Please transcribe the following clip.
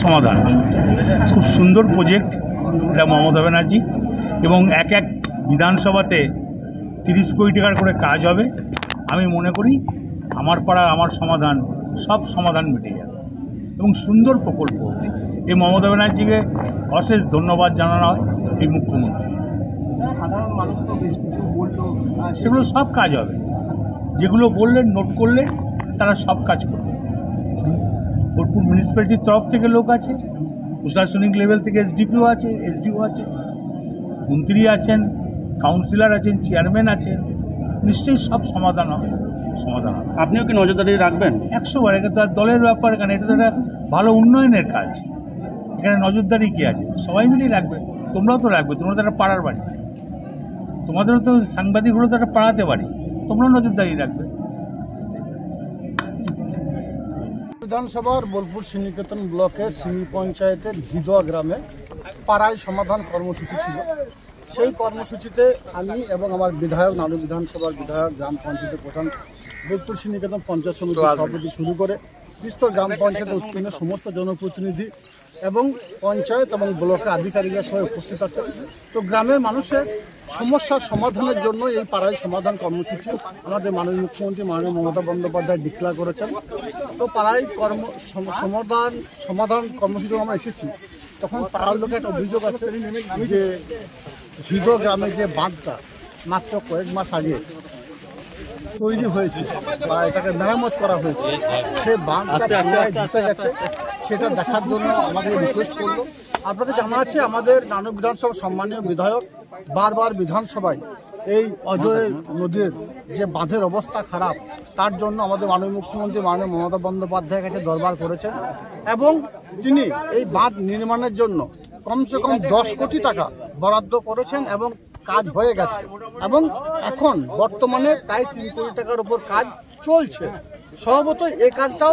সমাধান খুব সুন্দর প্রজেক্ট এটা মমতা ব্যানার্জি এবং এক এক বিধানসভাতে 30 কোটি টাকার করে কাজ হবে। আমি মনে করি আমার পাড়ার আমার সমাধান সব সমাধান মিটে যাবে এবং সুন্দর প্রকল্প। এই মমতা ব্যানার্জিকে অশেষ ধন্যবাদ জানানো হয় এই মুখ্যমন্ত্রী। সাধারণ মানুষ তো বেশ কিছু বললো, সেগুলো সব কাজ হবে, যেগুলো বললেন নোট করলে তারা সব কাজ করবে। বোলপুর মিউনিসিপ্যালিটির তরফ থেকে লোক আছে, প্রশাসনিক লেভেল থেকে এসডিপিও আছে, এসডিও আছে, মন্ত্রী আছেন, কাউন্সিলর আছেন, চেয়ারম্যান আছেন, নিশ্চয়ই সব সমাধান হবে। আপনিও কি নজরদারি রাখবেন? 100 বার। এটা তার দলের ব্যাপার, এখানে এটা তো একটা ভালো উন্নয়নের কাজ। এখানে নজরদারি কী আছে? সবাই মিলেই রাখবে। তোমরাও তো রাখবে, তোমরা তো একটা পাড়ার বাড়ি, তোমাদেরও তো সাংবাদিক হলো তো একটা পাড়াতে বাড়ি, তোমরাও নজরদারি রাখবে। বিধানসভার বোলপুর শ্রীনিকেতন ব্লকের সিমি পঞ্চায়েতের ভিদোয়া গ্রামে পাড়ায় সমাধান কর্মসূচি ছিল। সেই কর্মসূচিতে আমি এবং আমার বিধায়ক, নানু বিধানসভার বিধায়ক, গ্রাম পঞ্চায়েতের প্রধান, বোলপুর শ্রীনিকেতন পঞ্চায়েত সমিতির সভাপতি শুরু করে বিস্তর গ্রাম পঞ্চায়েতের উৎপন্ন সমস্ত জনপ্রতিনিধি এবং পঞ্চায়েত এবং ব্লকের আধিকারিকরা সবাই উপস্থিত আছে। তো গ্রামের মানুষের সমস্যার সমাধানের জন্য এই পাড়ায় সমাধান কর্মসূচি আমাদের মাননীয় মুখ্যমন্ত্রী মাননীয় মমতা বন্দ্যোপাধ্যায় ডিক্লেয়ার করেছেন। তো পাড়ায় সমাধান কর্মসূচি আমরা এসেছি, তখন পাড়ার লোকের একটা অভিযোগ আছে যে ভিদো গ্রামে যে বাঁধটা মাত্র কয়েক মাস আগে তৈরি হয়েছে বা এটাকে মেরামত করা হয়েছে, সে বাঁধটা পুরাই ধসে গেছে। সেটা দেখার জন্য আমাদের রিকোয়েস্ট করলো। আপনাদের জানা আছে আমাদের নানু বিধানসভার সম্মানীয় বিধায়ক বারবার বিধানসভায় এই অজয় নদীর যে বাঁধের অবস্থা খারাপ, তার জন্য আমাদের মাননীয় মুখ্যমন্ত্রী মাননীয় মমতা বন্দ্যোপাধ্যায়ের কাছে দরবার করেছেন এবং তিনি এই বাঁধ নির্মাণের জন্য কমসে কম 10 কোটি টাকা বরাদ্দ করেছেন এবং কাজ হয়ে গেছে এবং এখন বর্তমানে প্রায় 3 কোটি টাকার উপর কাজ চলছে। স্বভাবত এই কাজটাও